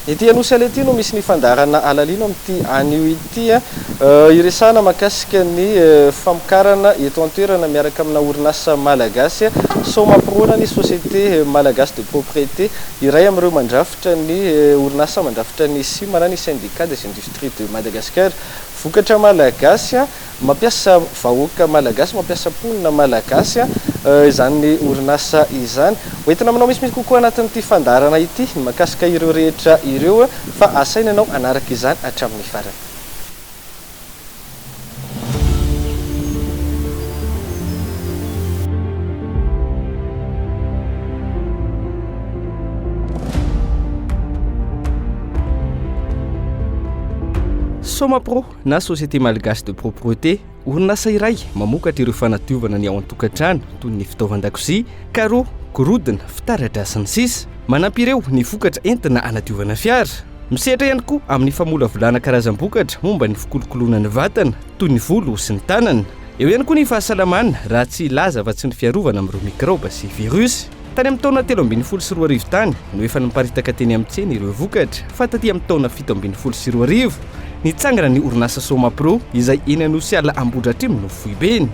Ity anosy alety no misy ny fandarana alalino amin'ity anio ity iresana makasika ny famokarana eto an-toerana miaraka amina orinasa malagasy Somapro ny société malagasy de propriété iray amin'ireo mandrafitra ny orinasa mandrafitra ny simana ny syndicat des industries de Madagascar vokatra malagasy mampiasa vahoaka malagasy mampiasa ponina malagasy izany ny orinasa izany hoentina aminao misy kokoa anatin'ity fandarana ity makasika ireo rehetra ireo fa asaina ianao anaraka izany hatramin'ny farany. Somapro na société malagasy de propriété orinasa iray mamokatra ireo fanadiovana ny ao an-tokantrano toy ny fitaovan-dakozia, carreau, gorodona, fitaratra sy ny sisa. Manampy ireo ny vokatra entina anadiovana fiara. Misehatra ihany koa amin'ny famolavolana karazam-bokatra momba ny fikolokoloana ny vatana toy ny volo sy ny tanana. Eo ihany koa ny fahasalamana raha tsy ilaza fa tsy ny fiarovana amin'ireo mikraoba sy virus. Tany amin'ny taona 7.4 tany no efa niparitaka teny amin'ny tsena ireo vokatra fa taty amin'ny taona 7.4 nitsangana ny orinasa Somapro izay eny Anosy ala Ambodratrimo no foibeny.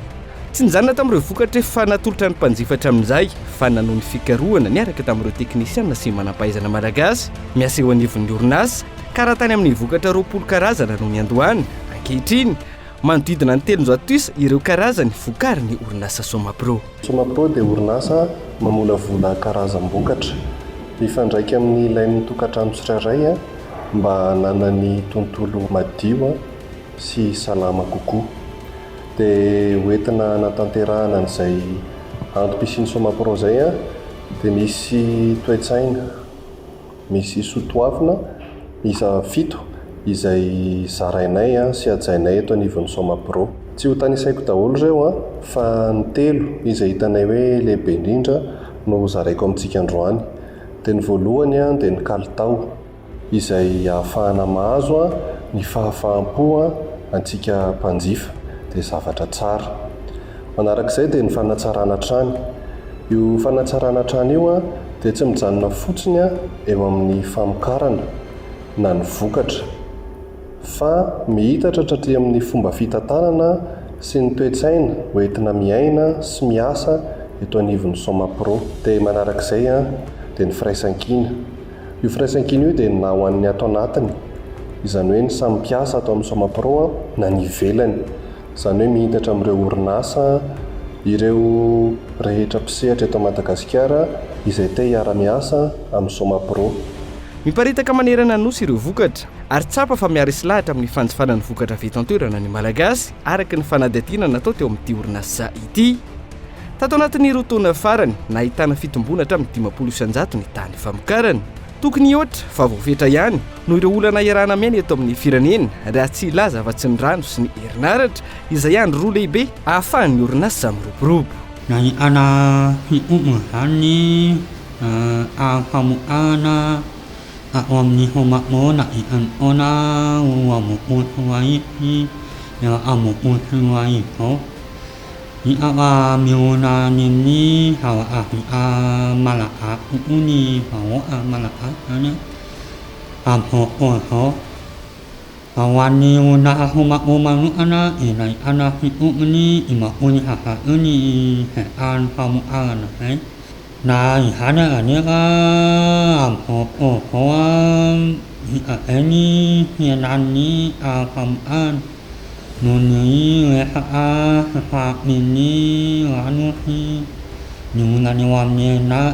Tsy nijanona tamin'ireo vokatra fa natolotra ny mpanjifatra amin'izay fa nanon ny fikarohana niaraka tamin'ireo teknisiana sy manampahaizana malagasy miasa eo anivon'ny orinasa ka raha tany amin'ny vokatra 20 karazana no niandohany ankehitriny manodidina ny 300 ireo karazany vokariny orinasa Somapro. Somapro dia orinasa mamolavola karazam-bokatra mifandraika amin'ny ilain'ny tokantrano tsirairay mba nanany tontolo madio sy salama kokoa. Dia hoentina natanterahana an'izay antom-pisiany Somapro izay dia misy toe-tsaina, misy sotoavina isa 7 izay zarainay sy ajainay eto anivon'ny Somapro. Tsy ho tanisaiko daholo ireo fa ny 3 izay hitanay hoe lehibe indrindra no zaraiko amintsika androany. Dia ny voalohany dia ny kalitao izay ahafahana mahazo ny fahafahampo antsika mpanjifa dia zavatra tsara. Manarak'izay dia ny fanatsarana trano. Io fanatsarana trano io dia tsy mijanona fotsiny eo amin'ny famokarana na ny vokatra fa mihitatra hatria amin'ny fomba fitantanana sy ny toe-tsaina hoentina miaina sy miasa eto anivon'ny Somapro. Dia manarak'izay dia ny firaisan-kina. Io firaisan-kina io dia na ho an'ny ato anatiny, izany hoe ny samy mpiasa ato amin'ny Somapro na ny ivelany, izany hoe mihitatra amin'ireo orinasa ireo rehetra mpisehatra eto Madagasikara izay te hiara-miasa amin'ny Somapro. Miparitaka manerana Anosy ireo vokatra ary tsapa fa miara isilahatra amin'ny fanjifanany vokatra vita an-toerana ny malagasy araka ny fanadihadiana natao teo amin'ity orinasa ity. Tato anatin'ny roa taona farany nahitana fitombona hatramin'ny 10% ny tany famokarana. Tokony ohatra fa voafetra ihany no ireo olana iarahana miaina eto amin'ny firenena raha tsy ilaza fa tsy ny rano sy ny herinaratra izay andro roa lehibe ahafahan'ny orinasa miroborobo. Na ana hiumu hani ahamuana ao amin'ny Somapro na ona uamuutuai ya amuutuai ho ni awa miona nini hawa malaka uni hawa malaka ani ho awani una Somapro manu ana inai ana hiumuni ima uni haha uni an pamu ana na hana anega ho ani yanani pamu nuni ha mini anuhi nunani wamena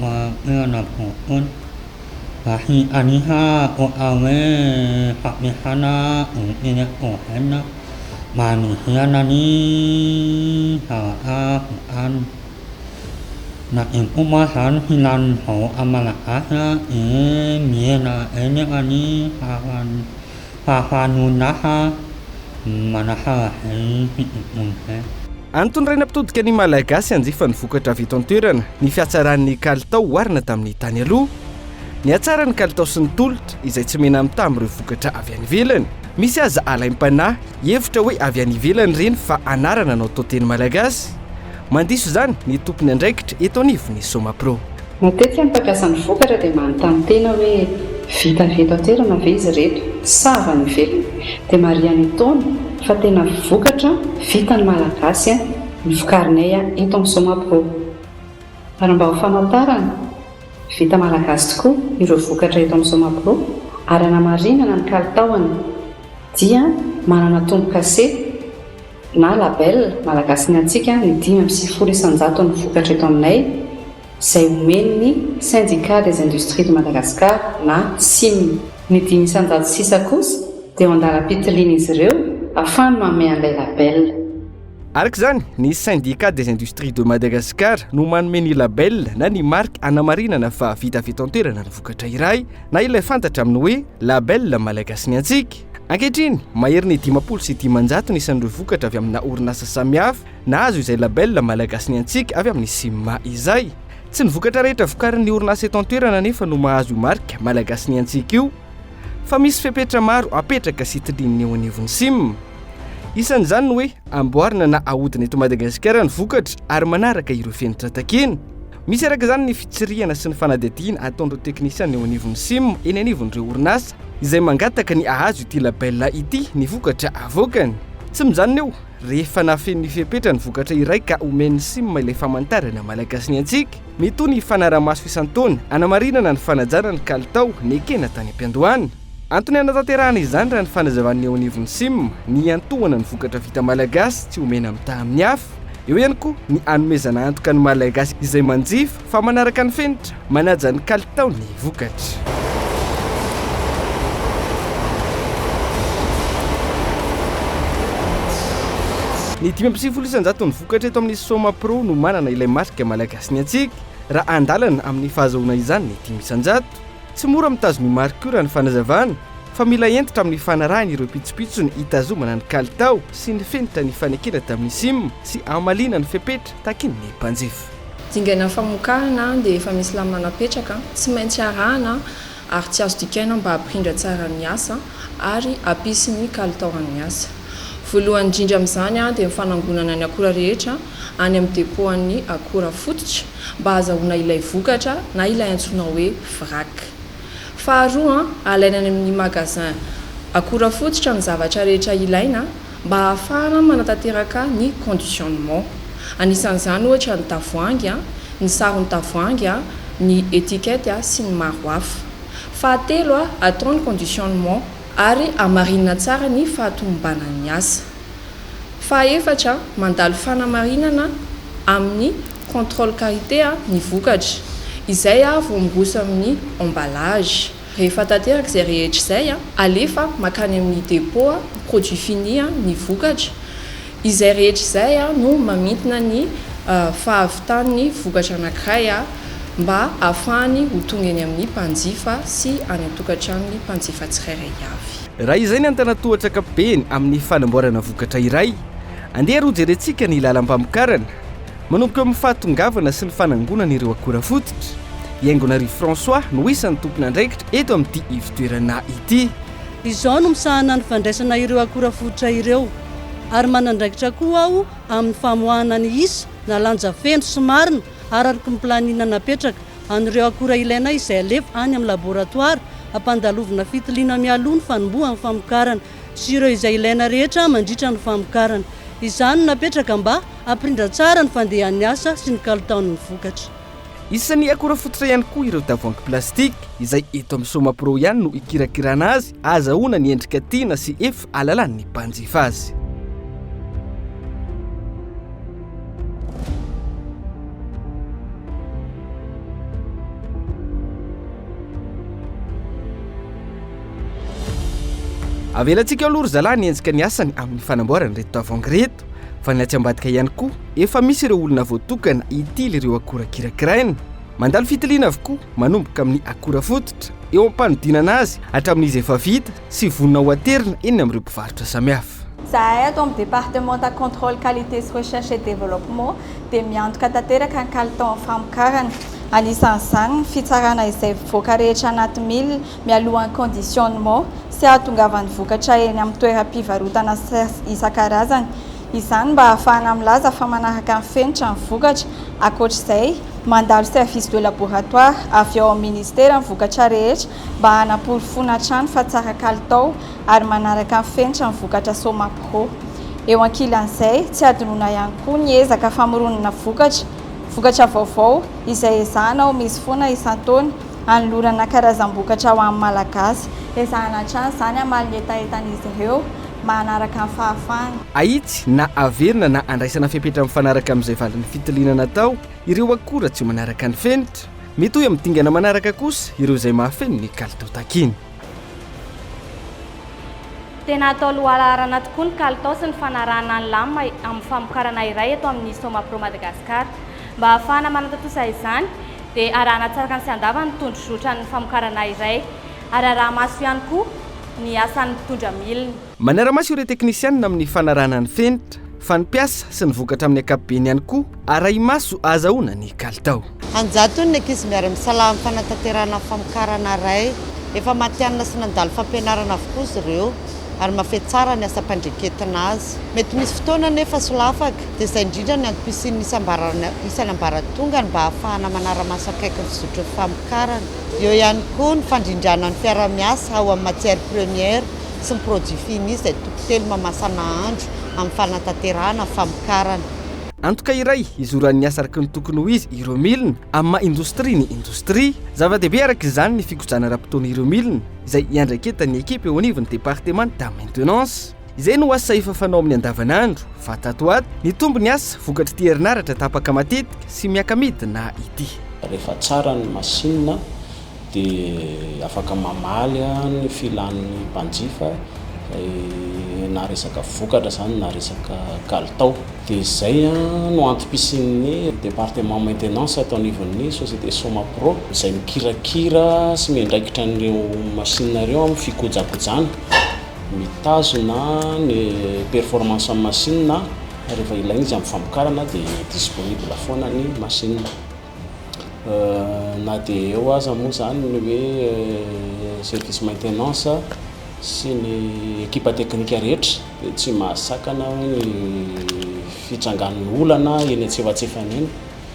wa na pon bahi aniha o awe pakmehana ene o hena mani yanani ha an na umahan hinan ho amalakah miena ene ani hahanunaha manaha Antony ray nampitodika ny malagasy anjifa ny vokatra vita an-toerana ny fiatsaran'ny kalitao oharina tamin'ny tany aloha. Ny atsara ny kalitao sy ny tolotra izay tsy mena amin'ny tamin'ireo vokatra avy any ivelany. Misy aza alaim-panahy hevitra hoe avy any ivelany reny fa anarana anao tao teny malagasy. Mandiso izany ny tompony andraikitra eto anivon'ny Somapro. Matetika ny mpampiasa ny vokatra dia manontany tena hoe vita toerana ve izy reto sa avy any ivelany, dia mariany taona fa tena vokatra vita ny malagasy ny vokarinay eto amin'ny Somapro. Ary mba ho famantarana vita malagasy tokoa ireo vokatra eto amin'ny Somapro ary anamarinana ny kalitaony dia manana tombo-kase na label malagasy ny Antsika ny 5,900 ny vokatra eto aminay izay omen'ny Integrale des industries de Madagascar na SIM. Ny 506 kosa dia eo andalam-pitiliana izy ireo ahafahany manome an'ilay label. Araka izany ny Syndicat des industries de Madagascar no manome ny label na ny marque anamarinana fa vita toerana ny vokatra iray na ilay fantatra aminy hoe label malagasy ny Antsika. Ankehitriny mahery ny 500 isan'ireo vokatra avy amina orinasa samihafa na azo izay label malagasy ny Antsika avy amin'ny SIM izay. Tsy ny vokatra rehetra vokarin'ny orinasa eto an-toerana nefa no mahazo marque malagasy ny Antsika io, fa misy fepetra maro apetraka sy tilinin'ny eo anivon'ny SIM. Isan'izany no hoe amboarina na ahodina eto Madagasikara ny vokatra ary manaraka ireo fenitra takeny. Misy araka izany ny fitsirihana sy ny fanadihadiana ataon'ireo teknisiana eo anivon'ny SIM eny anivon'ireo orinasa izay mangataka ny ahazo ity label ity ny vokatra avoakany. Tsy mijanona eo, rehefa nafen'ny fepetra ny vokatra iray ka omen'ny SIM ilay famantarana malagasy ny Antsika, mety ny fanaramaso isan-taona anamarinana ny fanajana ny kalitao ny ekena tany am-piandohana. Antony anatanterahana izany raha ny fanazavan'ny eo anivon'ny SIM ny antohana ny vokatra vita malagasy tsy omena amin'ta amin'ny hafa. Eo ihany koa ny anomezana antoka ny malagasy izay manjifa fa manaraka ny fenitra manaja ny kalitao ny vokatra. Ny 5,900 ny vokatra eto amin'ny Somapro no manana ilay marque malagasy ny Antsika raha andalana amin'ny fahazoana izany ny 500. Tsy mora mitazo ny marque io raha ny fanazavana fa mila entitra amin'ny fanarahany ireo pitsopitsony hitazomana ny kalitao sy ny fenitra ny fanekena tamin'ny SIM sy amalina ny fepetra takiny ny mpanjifa. Dingaina famokarana dia efa misy lamina napetraka, tsy maintsy arahana ary tsy azo dikaina mba hampirindra tsara ny asa ary hampisy ny kalitao ny asa. Voalohany indrindra amin'izany dia mifanangonana ny akora rehetra any amin'ny depoan'ny akora fototra mba azahoana ilay vokatra na ilay antsoina hoe vrac. Faharoa, alaina any amin'ny magasin akora fototra ny zavatra rehetra ilaina mba ahafahana manatanteraka ny conditionnement. Anisan'izany ohatra ny tavoahangy, ny sarony tavoahangy, ny etikety sy ny maro hafa. Fahatelo, atao ny conditionnement ary amarinina tsara ny fahatombanan'ny asa. Fahaefatra, mandalo fanamarinana amin'ny contrôle qualité ny vokatra izay vao miroso amin'ny emballage. Rehefa tanteraka izay rehetra izay alefa makany amin'ny dépôt produit fini ny vokatra izay rehetra izay no mamintina ny fahavitan'ny vokatra anankiray mba ahafahany ho tonga eny amin'ny mpanjifa sy any an-tokantranon'ny mpanjifa tsirairay avy. Raha izay ny antanatohatra ankapobeny amin'ny fanamboarana vokatra iray, andeha rojerentsika ny lalam-pamokarana manomboka amin'ny fahatongavana sy ny fanangonana ireo akora fototra. Iaingonary François no isan'ny tompona andraikitra eto amin'ity ivotoerana ity. Izao no misahana ny fandraisana ireo akora fototra ireo ary manandraikitra koa aho amin'ny famoahana ny isa na lanja feno sy marina araka ny planina napetraka an'ireo akora ilaina izay alefa any amin'ny laboratoire ampandalovina fitiliana mialoha ny fanombohan'ny famokarana sy ireo izay ilaina rehetra mandritra ny famokarana. Izany napetraka mba hampirindra tsara ny fandehan'ny asa sy ny kalitaon'ny vokatra. Isan'ny akora fototra ihany koa ireo tavoahangy plastika izay eto amin'ny Somapro ihany no ikirakirana azy azahoana ny endrika tiana sy efa alalan'ny mpanjifa azy. Avelantsika aloha zalahy ny endrika ny asany amin'ny fanamboarana reto tavoahangy reto, fa ny aty ambadika ihany koa efa misy ireo olona voatokana hitily ireo akora kirakiraina. Mandalo fitiliana avokoa manomboka amin'ny akora fototra eo ampanodinana azy hatramin'izy efa vita sy vonona ho aterina eny amin'ireo mpivarotra samihafa. Zahay ato amin'ny département contrôle qualité sy recherche et développement dia miantoka tanteraka ny kalitao amin'ny famokarana. Anisan'izany fitsarana izay voka rehetra anaty milina mialohan'ny conditionnement sy ahatongavan'ny vokatra eny amin'ny toeram-pivarotana isan-karazany. izany mba ahafahana milaza fa manaraka ny fenitra ny vokatra. Ankoatr'izay mandalo service de laboratoire avy ao amin'ny ministera ny vokatra rehetra mba hanapolofona trano fa tsara kalitao ary manaraka ny fenitra ny vokatra Somapro. Eo ankilan'izay tsy adinoina ihany koa ny ezaka famoronana vokatra vaovao izay ezahana ho misy foana isan-taona hanolorana karazam-bokatra ho amin'ny Malagasy. Ezahana hatrany izany hamaly etaetan'izy ireo manaraka ny fahafahana. Ahitsy na averina na andraisana fepetra mifanaraka amin'izay valin'ny fitiliana natao ireo akora tsy manaraka ny fenitra. Mety hoe amin'ny dingana manaraka kosa ireo izay mahafeno ny kalitao takiny. Tena atao lohalarana tokoa ny kalitao sy ny fanarahana ny lamba amin'ny famokarana iray eto amin'ny Somapro Madagasikara. Mba ahafahana manatatosa izany dia arahana tsara ny sy andava ny tondro-drotra ny famokarana iray ary araha-maso ihany koa ny asan'ny mpitondra milina. Manara-maso ireo teknisianina amin'ny fanarahana ny fenitra fa ny piasa sy ny vokatra amin'ny ankapobeny ihany koa arahi-maso azahoana ny kalitao. Anjato ny ankizy miara-misalama amin'ny fanatanterahana famokarana iray efa matianina sy nandalo fampianarana avokoa izy ireo ary mafy tsara ny asa mpandreketina azy. Mety misy fotoana nefa solafaka dia izay indrindra ny antom-pisian'ny isany ambaratonga mba ahafahana manara-maso akaiky ny fizotry ny famokarana. Eo ihany koa ny fandrindrana ny fiara-miasa ao amin'ny matière première sy ny produit fini izay tokotelo mamasana andro amin'ny fanatanterahana famokarana. Antoka iray izoran'ny asa araka ny tokony ho izy ireo milina amin'ny maha-indostria ny indostria. Zava-dehibe araka izany ny fikojana ra-potoana ireo milina izay iandraikentan'ny ekipe eo anivon'ny département de maintenance. Izay no asa efa fanao amin'ny andavanandro fa tato ato ny tombo ny asa vokatra ty herinaratra tapaka matetika sy miakamity na ity. Rehefa tsara ny masinina dia afaka mamaly ny filan'ny mpanjifa na resaka vokatra zany na resaka kalitao. Dia izay no antom-pisian'ny département maintenance ato anivon'ny société Somapro izay mikirakira sy miandraikitra n'ireo masinina ireo amin'ny fikojakojana, mitazona ny performance amin'ny masinina rehefa ilaina izy amin'ny famokarana dia disponible foana ny masinina. Na dia eo aza moa zany ny hoe service maintenance sy ny ekipa teknika rehetra dia tsy mahasakana ny fitsangan'ny olana eny antsefatsefany eny,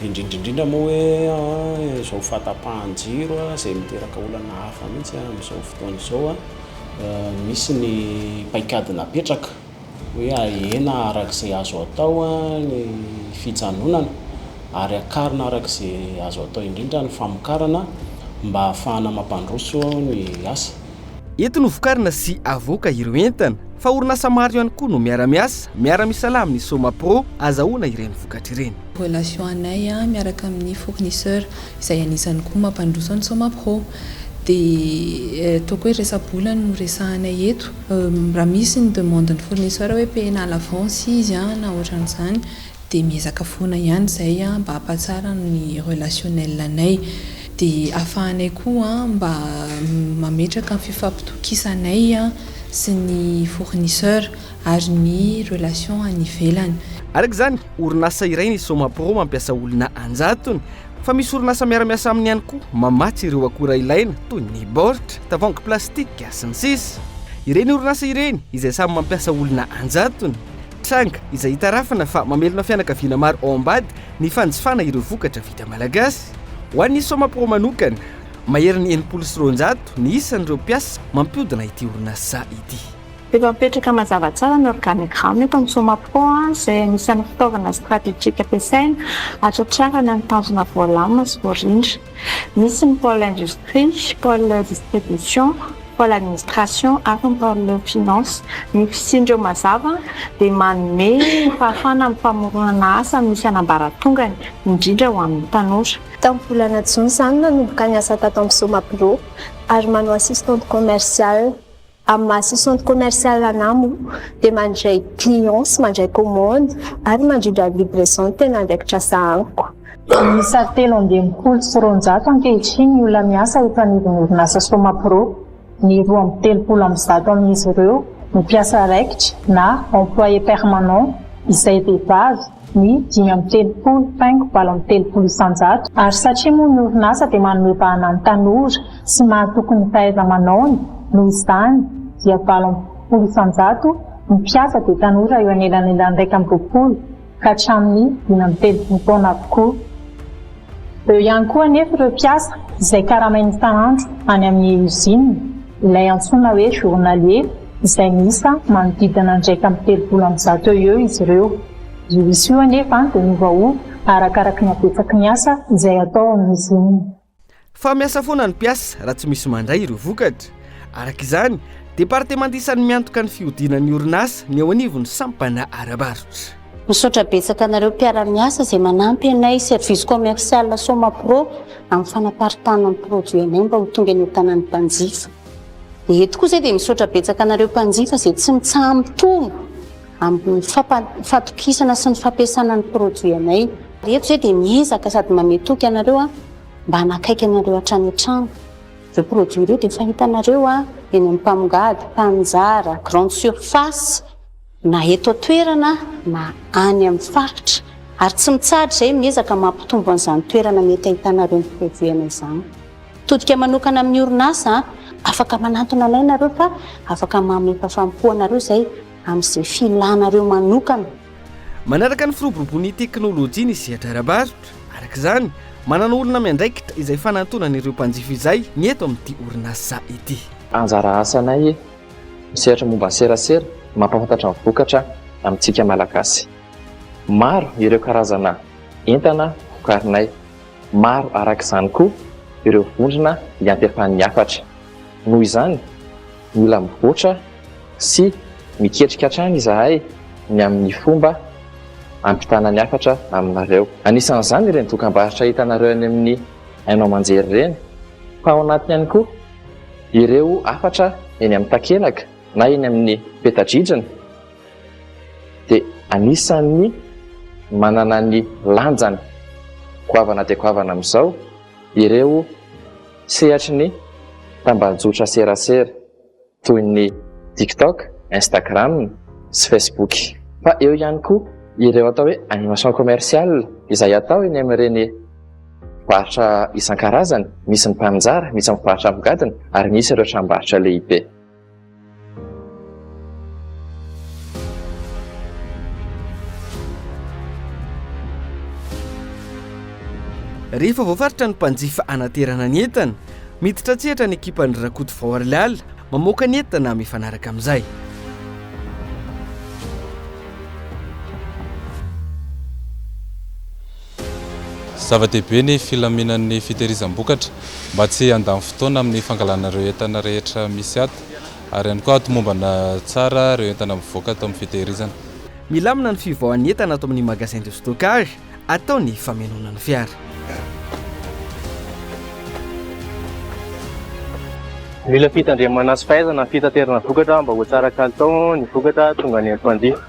indrindrindrindra moa hoe izao fatapahan-jiro izay miteraka olana hafa mihitsy amin'izao fotoana izao misy ny paikady napetraka hoe ahena arak'izay azo atao ny fijanonana ary akarina arak'izay azo atao indrindra ny famokarana mba ahafahana mampandroso ny asa. Eto no vokarina sy avoaka ireo entana fa orinasa maro ihany koa no miara-miasa miara-misalama amin'ny Somapro azahoana ireny vokatra ireny. Relation anay miaraka amin'ny fournisseur izay anisany koa mampandroso ny Somapro. Dia ataoko hoe resa-bola no resahanay eto raha misy ny demande ny fournisseur hoe payena à l'avance izy na ohatran'izany dia miezaka foana ihany izay mba hampatsara ny relationnel anay. Dia ahafahanay koa mba mametraka ny fifampitokisanay sy ny fournisseur ary ny relation any ivelany. Araka izany orinasa iray ny Somapro mampiasa olona anjatony fa misy orinasa miara-miasa aminy ihany koa mamatsy ireo akora ilaina toy ny baoritra, tavoahangy plastika sy ny sisa. Ireny orinasa ireny izay samy mampiasa olona anjatony. Tranga izay hitarafana fa mamelona fianakaviana maro ao ambady ny fanjifana ireo vokatra vita malagasy. Ho an'ny Somapro manokana mahery ny 900 ny isan'ireo mpiasa mampiodina ity orinasa ity. Efa mipetraka mazava tsara ny organigramme eto amin'ny Somapro izay anisan'ny fitaovana stratégique ampiasaina atratrarana ny tanjona voalamina sy voarindra. Misy ny pôle industrie, pôle distribution, pôle administration ary ny pôle finance. Ny fisindreo mazava dia manome fahafahana amin'ny famoronana asa misy anambaratongany indrindra ho amin'ny tanora. Tamin'ny volana Jona izany nanomboka ny asa tato amin'ny Somapro ary manao assistante commerciale. Amin'ny assistante commerciale anamo dia mandray client sy mandray commande ary mandrindra livraison tena andraikitra sahaniko. Miisa 320 ankehitriny ny olona miasa eto anivon'ny orinasa Somapro. Ny 230 amin'izy ireo ny mpiasa raikitra na employé permanent izay vehivavy ny 530 faingo valo amin'ny 30 isan-jato. Ary satria moa ny orinasa dia manome vahana ny tanora sy mahatokony fahaiza-manaony noho izany dia 20 isan-jato Ny mpiasa dia tanora eo anelanelany 1 ka hatramin'ny 5 taona avokoa. Eo ihany koa anefa ireo mpiasa izay karamainy isan'andro any amin'ny usine, ilay antsoina hoe journalier, izay miisa manodidina 130 eo izy ireo. Io isy io anefa dia miovaova arakaraky ny habetsaky ny asa izay atao amin'izy iny. Fa miasa foana ny mpiasa raha tsy misy mandray ireo vokatra. Araka izany, departemanta isan'ny miantoka ny fiodinan'ny orinasa ny ao anivony sampana ara-barotra. Misaotra betsaka anareo mpiara-miasa izay manampy anay service commercial Somapro amin'ny fanaparitana ny produit anay mba ho tonga ny tanàn'ny mpanjifa. Dia eto koa izay dia misaotra betsaka anareo mpanjifa izay tsy mitsaha mitombo amin'ny fatokisana sy ny fampiasana ny produit anay. Eto izay dia miezaka sady mametoky anareo mba hanakaiky anareo hatrany hatrany. Ireo produit ireo dia fahitanareo eny amin'ny mpamongady, mpanjara, grande surface, na eto toerana na any amin'ny faritra. Ary tsy mitsahatra izay miezaka mampitombo an'izany toerana mety ahitanareo ny produit anay izany. Todika manokana amin'ny orinasa, afaka manantona anay nareo fa afaka mamefa-fampo anareo izay amin'izay filanareo manokana. Manaraka ny firoborobon'ny teknôlôjia ny sehatra ara-barotra. Araka izany, manana olona miandraikitra izay fanantonana ireo mpanjifa izay ny eto amin'ity orinasa ity. Anjara asanay misehatra momba ny serasera, mampahafantatra ny vokatra amintsika malagasy. Maro ireo karazana entana vokarinay, maro araka izany koa ireo vondrona hiantefan'ny hafatra. Noho izany, mila mivoatra sy miketrika hatrany izahay ny amin'ny fomba ampitana ny hafatra aminareo. Anisan'izany ireny dokam-barotra hitanareo any amin'ny hainao manjery ireny, fa ao anatiny ihany koa ireo hafatra eny amin'ny takelaka na eny amin'ny peta-drindrina dia anisan'ny manana ny lanjany goavana dia goavana amin'izao ireo sehatry ny tambajotra serasera toy ny TikTok, Instagram sy Facebook. Fa eo ihany koa ireo atao hoe animation commerciale izay atao eny amin'ireny varotra isan-karazany, misy ny mpanjara, misy ny varotra avogadina ary misy ireo tranombarotra lehibe. Rehefa voafaritra ny mpanjifa anaterana ny entana, miditra tsehatra ny ekipan'ny rakoto vaoariliala mamoaka ny entana mifanaraka amin'izay. Zava-dehibe ny filaminan'ny fitehirizam-bokatra mba tsy handany fotoana amin'ny fangalana ireo entana rehetra misy ato ary ihany koa hatomombana tsara ireo entana mivoaka atao amin'ny fitehirizana. Milamina ny fivoahan'ny entana atao amin'ny magasin de stockage atao ny famenonana fiara. Mila fitandremana sy fahaizana ny fitaterana vokatra mba ho tsara kalitao ny vokatra tonga ny mpanjifa.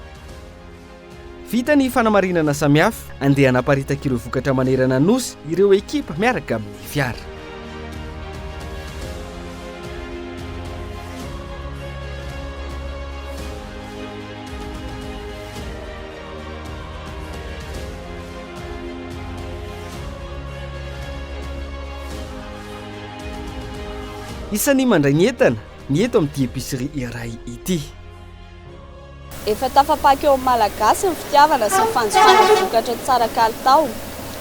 Vita ny fanamarinana samihafa, andeha hanaparitaka ireo vokatra manerana nosy ireo ekipa miaraka amin'ny fiara. Isan'ny mandray ny entana, ny eto amin'ity épicerie iray ity. Efa tafapaky eo amin'ny Malagasy ny fitiavana sy ny fanjifana vokatra tsara kalitao.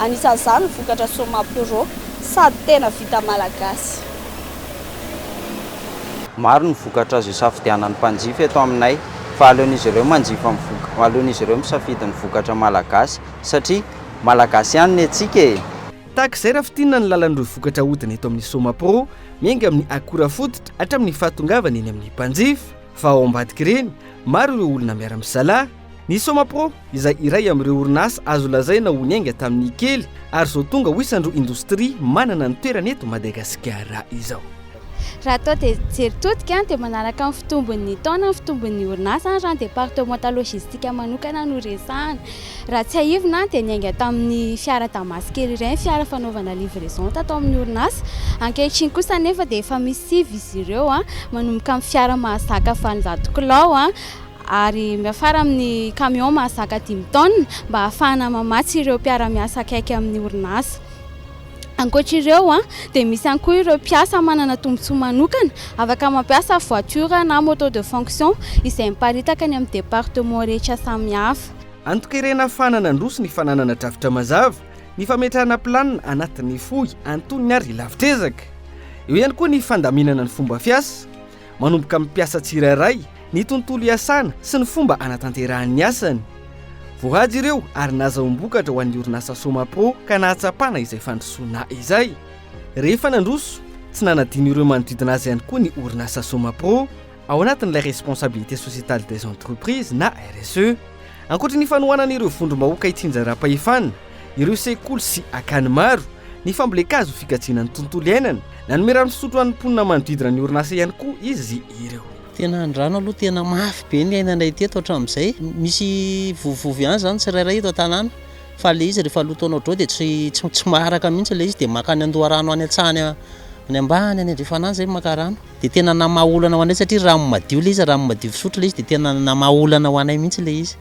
Anisan'izany ny vokatra Somapro sady tena vita Malagasy. Maro ny vokatra azo isafidianan'ny mpanjifa eto aminay fa aleon'izy ireo manjifa aleon'izy ireo misafidy ny vokatra Malagasy satria Malagasy ihany ny antsika e. Tahak'izay raha fitinana ny lalan'ireo vokatra hodina eto amin'ny Somapro, miainga amin'ny akora fototra hatramin'ny fahatongavana eny amin'ny mpanjifa. Fa ao ambadika ireny, maro ireo olona miara-misalaha. Ny Somapro izay iray amin'ireo orinasa azo lazaina ho niainga tamin'ny kely ary zao tonga ho isan'ireo indostria manana ny toerana eto Madagasikara izao. Raha atao dia jery-totika dia manaraka ny fitombon'ny taona, ny fitombon'ny orinasa raha ny departemanta logistika manokana no resahana. Raha tsy haivina dia niainga tamin'ny fiara damasikely ireny, fiara fanaovana livraison tatao amin'ny orinasa. Ankehitriny kosa nefa dia efa misy izy ireo manomboka amin'ny fiara mahazaka 700 kilao ary miafara amin'ny camion mahazaka 5 taonina mba ahafahana mamatsy ireo mpiara-miasa akaiky amin'ny orinasa. ankoatr'ireo dia misy ihany koa ireo mpiasa manana tombontsoa manokana afaka mampiasa voiture na moto de fonction izay miparitaka ny amin'ny département rehetra samihafa. Antokerena fanana androso ny fananana drafitra mazava, ny fametrahana planina anatin'ny fohy antonony ary lavitrezaka. Eo ihany koa ny fandaminana ny fomba fiasa, manomboka mipiasa tsirairay, ny tontolo iasana sy ny fomba anatanterahany asany. Voahaja ireo ary nazahoam-bokatra ho an'ny orinasa Somapro ka nahatsapana izay fandrosoana izay. Rehefa nandroso, tsy nanadino ireo manodidina azy ihany koa ny orinasa Somapro ao anatin'ilay responsabilité sociétale des entreprises na RSE. Ankoatra ny fanohanana ireo vondrom-bahoaka hitsinjaram-pahefana, ireo sekoly sy akany maro, ny fambolekazo fikajiana ny tontolo iainana, nanomera misotro an'ny mponina manodidina ny orinasa ihany koa izy ireo. Tena andrano aloha tena mafy be ny ainanay teto hatramin'izay. Misy vovovovy ihany zany tsirairay eto an-tanàna fa le izy rehefa lotonao dro dia tsy maharaka mihitsy le izy dia makany andoharano any an-tsany any ambany any andrefanany zay makarano. Dia tena namaolana ho anay satria rano madio le izy, rano madio fisotro le izy dia tena namaolana ho anay mihitsy le izy.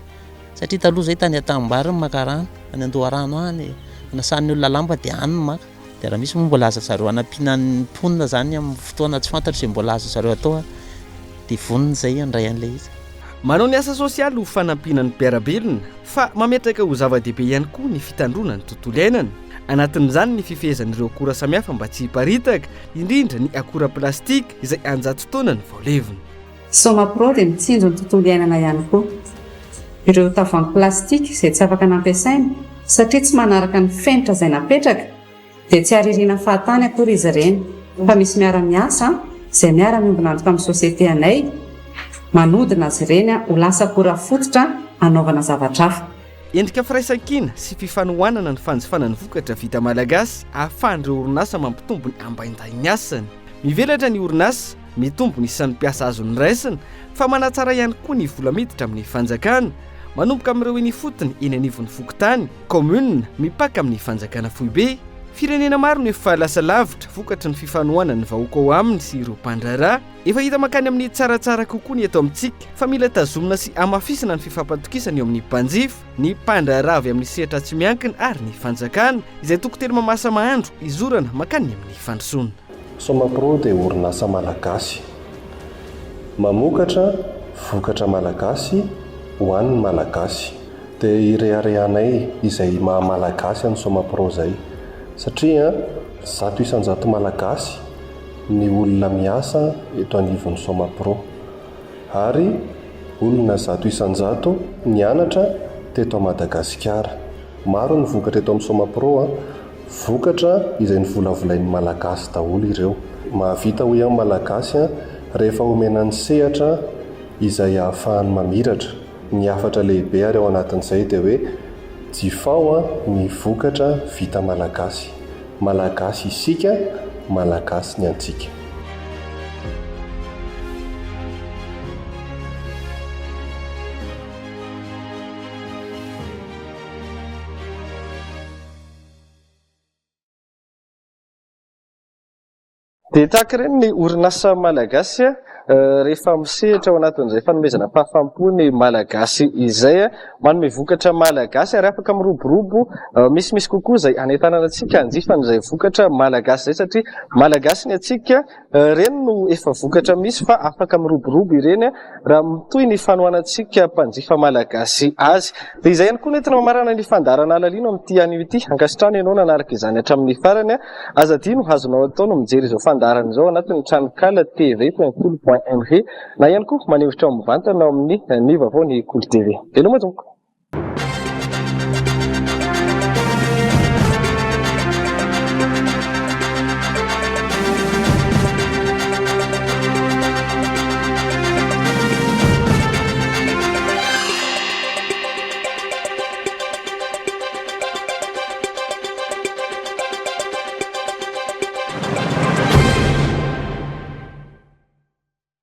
Satria taloha zay tany atambary ny makarano any andoharano any nasan'ny olona lamba dia any maka. Dia raha misy mbola aza zareo anampiana ny mponina zany amin'ny fotoana tsy fantatro izay mbola aza zareo atao dia vonona izay andray an'ilay izy. Manao ny asa sosialy ho fanampiana ny mpiarabelona fa mametraka ho zava-dehibe ihany koa ny fitandrona ny tontolo iainana. Anatin'izany ny fifehezan'ireo akora samihafa mba tsy hiparitaka, indrindra ny akora plastika izay anjato taona ny vaolevina. Somapro dia mitsinjo ny tontolo iainana ihany koa. Ireo tavoahangy plastika izay tsy afaka nampiasaina satria tsy manaraka ny fenitra izay napetraka dia tsy haririana fahatany akory izy ireny. Fa misy miara-miasa izay miara-miombina antoka amin'ny sosiete anay manodina azy ireny ho lasa akora fototra anaovana zavatra hafa. Endrika firaisan-kina sy fifanohanana ny fanjifana ny vokatra vita malagasy ahafahan'ireo orinasa mampitombo ny ambaindahin'ny asany. Mivelatra ny orinasa, mitombo ny isan'ny mpiasa azo ny raisina fa manatsara ihany koa ny vola miditra amin'ny fanjakana, manomboka amin'ireo eny fotony eny anivon'ny fokontany, commune mipaka amin'ny fanjakana foibe. Firenena maro no efa lasa lavitra vokatra ny fifanohanana ny vahoaka ao aminy sy ireo mpandraharaha. Efa hita makany amin'ny tsaratsara kokoa ny eto amintsika fa mila tazomina sy amafisana ny fifampatokisana eo amin'ny mpanjifa, ny mpandraharaha avy amin'ny sehatra tsy miankina ary ny fanjakana izay tokoteny mamasa mahandro izorana makany amin'ny fandrosoana. Somapro dia orinasa malagasy mamokatra vokatra malagasy ho an'ny malagasy. Dia ireharehanay izay maha malagasy any Somapro zay satria 100% malagasy ny olona miasa eto anivon'ny Somapro ary olona 100% nianatra teto Madagasikara. Maro ny vokatra eto amin'ny Somapro vokatra izay ny volavolain'ny malagasy daholo ireo. Mahavita ho ihany malagasy rehefa omenany sehatra izay ahafahany mamiratra. Ny afatra lehibe ary ao anatin'izay dia hoe jifao ny vokatra vita malagasy. Malagasy isika, malagasy ny Antsika. Dia tahaka ireny ny orinasa malagasy rehefa misehatra ao anatin'izay fanomezana fahafaham-po ny malagasy izay manome vokatra malagasy ary afaka miroborobo misimisy kokoa izay anentanana antsika hanjifan'izay vokatra malagasy izay satria malagasy ny Antsika ireny no efa vokatra misy fa afaka miroborobo ireny raha mitohy ny fanohanantsika mpanjifa malagasy azy. Dia izay ihany koa no entina mamarana ny fandarana alalina amin'ity anio ity. Ankasitrano ianao nanaraka izany hatramin'ny farany azadino azonao atao no mijery izao fandarana izao anatin'ny tranokala TV.mg na ihany koa manevitra ao mivantana ao amin'ny ny vaovao ny Kolo TV. Elo majonko.